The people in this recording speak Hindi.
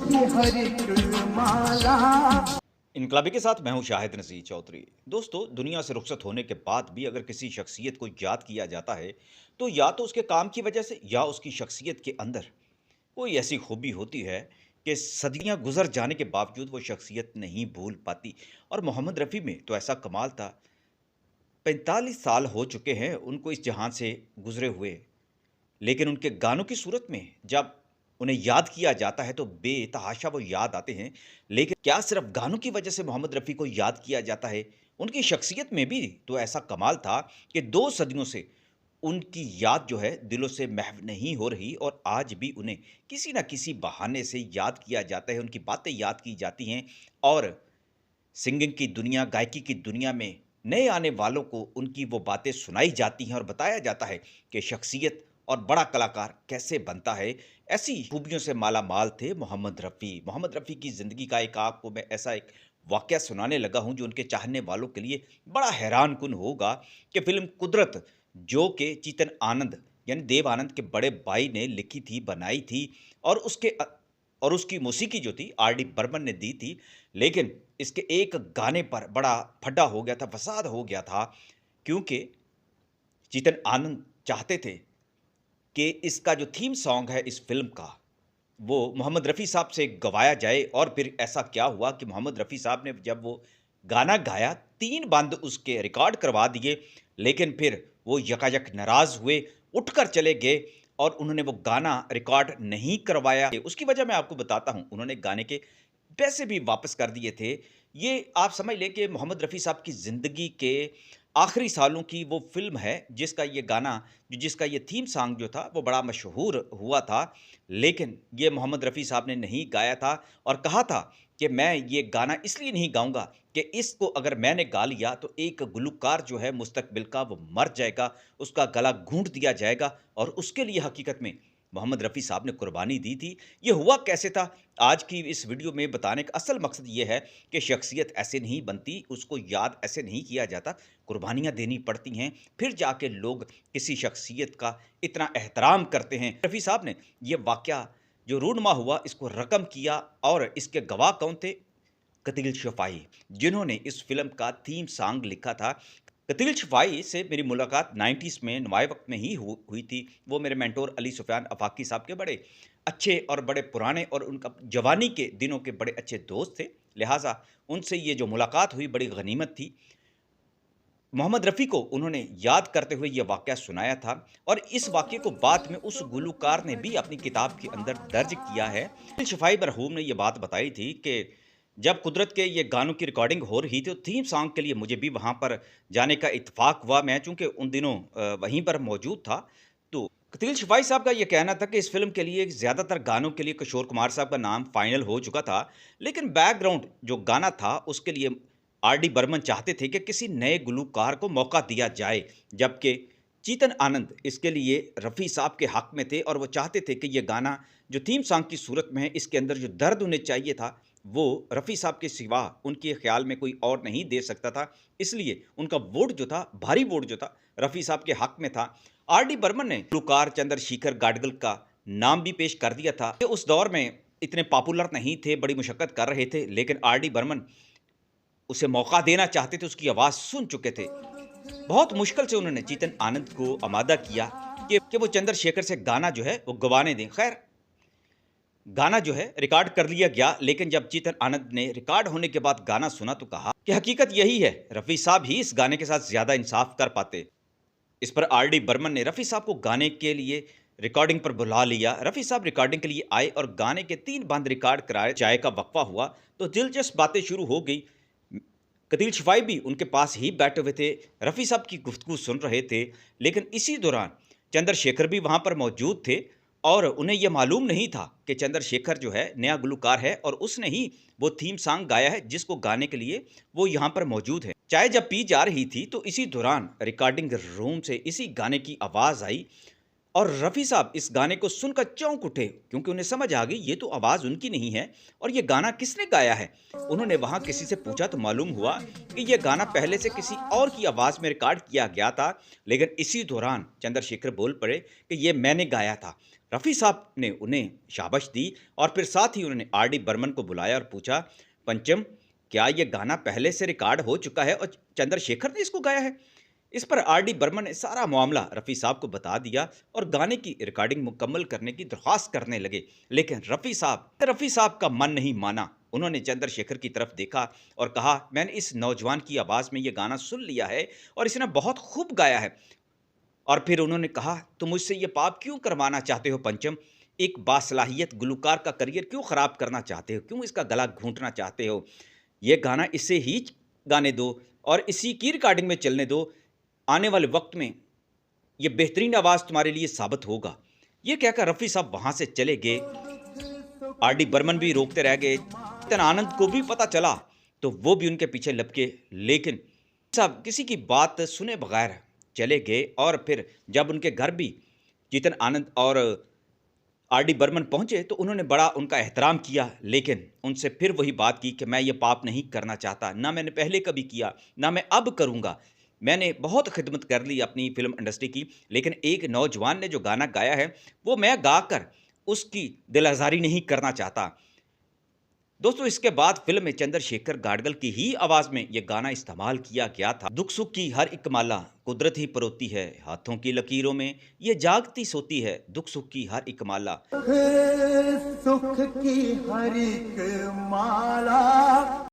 की हरी माला। इनकलाबी के साथ मैं हूं शाहिद नज़ीर चौधरी। दोस्तों, दुनिया से रुखसत होने के बाद भी अगर किसी शख्सियत को याद किया जाता है तो या तो उसके काम की वजह से या उसकी शख्सियत के अंदर कोई ऐसी खूबी होती है कि सदियां गुजर जाने के बावजूद वो शख्सियत नहीं भूल पाती। और मोहम्मद रफ़ी में तो ऐसा कमाल था। 45 साल हो चुके हैं उनको इस जहां से गुजरे हुए, लेकिन उनके गानों की सूरत में जब उन्हें याद किया जाता है तो बेतहाशा वो याद आते हैं। लेकिन क्या सिर्फ गानों की वजह से मोहम्मद रफ़ी को याद किया जाता है? उनकी शख्सियत में भी तो ऐसा कमाल था कि 2 सदियों से उनकी याद जो है दिलों से महव नहीं हो रही और आज भी उन्हें किसी न किसी बहाने से याद किया जाता है, उनकी बातें याद की जाती हैं। और सिंगिंग की दुनिया, गायकी की दुनिया में नए आने वालों को उनकी वो बातें सुनाई जाती हैं और बताया जाता है कि शख्सियत और बड़ा कलाकार कैसे बनता है। ऐसी खूबियों से माला-माल थे मोहम्मद रफ़ी। मोहम्मद रफ़ी की ज़िंदगी का एक आपको मैं ऐसा एक वाक़या सुनाने लगा हूँ जो उनके चाहने वालों के लिए बड़ा हैरानकुन होगा कि फ़िल्म कुदरत, जो कि चीतन आनंद यानी देव आनंद के बड़े भाई ने लिखी थी, बनाई थी और और उसकी मौसीकी जो थी आर डी बर्मन ने दी थी। लेकिन इसके एक गाने पर बड़ा फड्डा हो गया था, फसाद हो गया था, क्योंकि चेतन आनंद चाहते थे कि इसका जो थीम सॉन्ग है इस फ़िल्म का, वो मोहम्मद रफ़ी साहब से गवाया जाए। और फिर ऐसा क्या हुआ कि मोहम्मद रफ़ी साहब ने जब वो गाना गाया, 3 बंद उसके रिकॉर्ड करवा दिए, लेकिन फिर वो यकायक नाराज़ हुए, उठकर चले गए और उन्होंने वो गाना रिकॉर्ड नहीं करवाया। उसकी वजह मैं आपको बताता हूँ, उन्होंने गाने के पैसे भी वापस कर दिए थे। ये आप समझ लें कि मोहम्मद रफ़ी साहब की ज़िंदगी के आखिरी सालों की वो फ़िल्म है जिसका ये गाना, जिसका ये थीम सॉन्ग जो था वो बड़ा मशहूर हुआ था। लेकिन ये मोहम्मद रफ़ी साहब ने नहीं गाया था और कहा था कि मैं ये गाना इसलिए नहीं गाऊँगा कि इसको अगर मैंने गा लिया तो एक गुलूकार जो है मुस्तकबिल का वो मर जाएगा, उसका गला घूंट दिया जाएगा। और उसके लिए हकीकत में मोहम्मद रफ़ी साहब ने कुर्बानी दी थी। ये हुआ कैसे था? आज की इस वीडियो में बताने का असल मकसद ये है कि शख्सियत ऐसे नहीं बनती, उसको याद ऐसे नहीं किया जाता, कुर्बानियाँ देनी पड़ती हैं, फिर जाके लोग किसी शख्सियत का इतना एहतराम करते हैं। रफ़ी साहब ने ये वाक़या जो रूनमा हुआ इसको रकम किया और इसके गवाह कौन थे? कतील शफ़ाई, जिन्होंने इस फ़िल्म का थीम सॉन्ग लिखा था। कतील शफ़ाई से मेरी मुलाकात 90s में नुमाए वक़्त में ही हुई थी। वो मेरे मेंटर अली सुफ़ियान अफ़ाकी साहब के बड़े अच्छे और बड़े पुराने और उनका जवानी के दिनों के बड़े अच्छे दोस्त थे। लिहाज़ा उनसे ये जो मुलाकात हुई बड़ी गनीमत थी। मोहम्मद रफ़ी को उन्होंने याद करते हुए ये वाक़या सुनाया था और इस वाक़ये को बाद में उस गुलूकार ने भी अपनी किताब के अंदर दर्ज किया है। शफ़ाई मरहूम ने ये बात बताई थी कि जब कुदरत के ये गानों की रिकॉर्डिंग हो रही थी तो थीम सॉन्ग के लिए मुझे भी वहाँ पर जाने का इत्तेफ़ाक हुआ। मैं चूँकि उन दिनों वहीं पर मौजूद था, तो कतील शफ़ाई साहब का ये कहना था कि इस फ़िल्म के लिए ज़्यादातर गानों के लिए किशोर कुमार साहब का नाम फ़ाइनल हो चुका था, लेकिन बैकग्राउंड जो गाना था उसके लिए आर डी बर्मन चाहते थे कि किसी नए गुलूकार को मौका दिया जाए, जबकि चेतन आनंद इसके लिए रफ़ी साहब के हक़ में थे और वो चाहते थे कि ये गाना जो थीम सॉन्ग की सूरत में है, इसके अंदर जो दर्द उन्हें चाहिए था, वो रफ़ी साहब के सिवा उनके ख़्याल में कोई और नहीं दे सकता था। इसलिए उनका वोट जो था, भारी वोट जो था, रफ़ी साहब के हक़ में था। आर डी बर्मन ने गुलूकार चंद्रशेखर गाडगिल का नाम भी पेश कर दिया था। ये उस दौर में इतने पॉपुलर नहीं थे, बड़ी मुशक्कत कर रहे थे, लेकिन आर डी बर्मन उसे मौका देना चाहते थे, उसकी आवाज़ सुन चुके थे। बहुत मुश्किल से उन्होंने चेतन आनंद को आमादा किया कि वो चंद्रशेखर से गाना जो है वो गवाने दें। ख़ैर, गाना जो है रिकॉर्ड कर लिया गया, लेकिन जब चेतन आनंद ने रिकॉर्ड होने के बाद गाना सुना तो कहा कि हकीकत यही है, रफ़ी साहब ही इस गाने के साथ ज़्यादा इंसाफ़ कर पाते। इस पर आर डी बर्मन ने रफ़ी साहब को गाने के लिए रिकॉर्डिंग पर बुला लिया। रफ़ी साहब रिकॉर्डिंग के लिए आए और गाने के 3 बंद रिकॉर्ड कराए जाए का वक़्फ़ा हुआ, तो दिलचस्प बातें शुरू हो गई। कतील शफ़ाई भी उनके पास ही बैठे हुए थे, रफ़ी साहब की गुफ्तगू सुन रहे थे, लेकिन इसी दौरान चंद्रशेखर भी वहाँ पर मौजूद थे और उन्हें यह मालूम नहीं था कि चंद्रशेखर जो है नया गुलूकार है और उसने ही वो थीम सॉन्ग गाया है जिसको गाने के लिए वो यहाँ पर मौजूद है। चाय जब पी जा रही थी तो इसी दौरान रिकॉर्डिंग रूम से इसी गाने की आवाज़ आई और रफ़ी साहब इस गाने को सुनकर चौंक उठे, क्योंकि उन्हें समझ आ गई ये तो आवाज़ उनकी नहीं है और ये गाना किसने गाया है। उन्होंने वहाँ किसी से पूछा तो मालूम हुआ कि ये गाना पहले से किसी और की आवाज़ में रिकॉर्ड किया गया था, लेकिन इसी दौरान चंद्रशेखर बोल पड़े कि ये मैंने गाया था। रफ़ी साहब ने उन्हें शाबाश दी और फिर साथ ही उन्होंने आर डी बर्मन को बुलाया और पूछा, पंचम, क्या ये गाना पहले से रिकॉर्ड हो चुका है और चंद्रशेखर ने इसको गाया है? इस पर आर डी बर्मन ने सारा मामला रफ़ी साहब को बता दिया और गाने की रिकॉर्डिंग मुकम्मल करने की दरख्वास्त करने लगे। लेकिन रफ़ी साहब का मन नहीं माना। उन्होंने चंद्रशेखर की तरफ देखा और कहा, मैंने इस नौजवान की आवाज़ में ये गाना सुन लिया है और इसने बहुत खूब गाया है। और फिर उन्होंने कहा, तुम मुझसे ये पाप क्यों करवाना चाहते हो पंचम? एक बासलाहियत गुलकार का करियर क्यों ख़राब करना चाहते हो? क्यों इसका गला घूंटना चाहते हो? ये गाना इसे ही गाने दो और इसी की रिकॉर्डिंग में चलने दो। आने वाले वक्त में ये बेहतरीन आवाज़ तुम्हारे लिए साबित होगा। ये कहकर रफ़ी साहब वहाँ से चले गए। आर डी बर्मन भी रोकते रह गए। चेतन आनंद को भी पता चला तो वो भी उनके पीछे लपके, लेकिन साहब किसी की बात सुने बगैर चले गए। और फिर जब उनके घर भी चेतन आनंद और आर डी बर्मन पहुंचे तो उन्होंने बड़ा उनका एहतराम किया, लेकिन उनसे फिर वही बात की कि मैं ये पाप नहीं करना चाहता, ना मैंने पहले कभी किया, ना मैं अब करूंगा। मैंने बहुत खिदमत कर ली अपनी फिल्म इंडस्ट्री की, लेकिन एक नौजवान ने जो गाना गाया है वो मैं गाकर उसकी दिल आज़ारी नहीं करना चाहता। दोस्तों, इसके बाद फिल्म में चंद्रशेखर गाडगिल की ही आवाज़ में ये गाना इस्तेमाल किया गया था। दुख सुख की हर एक माला कुदरत ही परोती है, हाथों की लकीरों में ये जागती सोती है, दुख सुख की हर एक माला। सुख की हर एक माला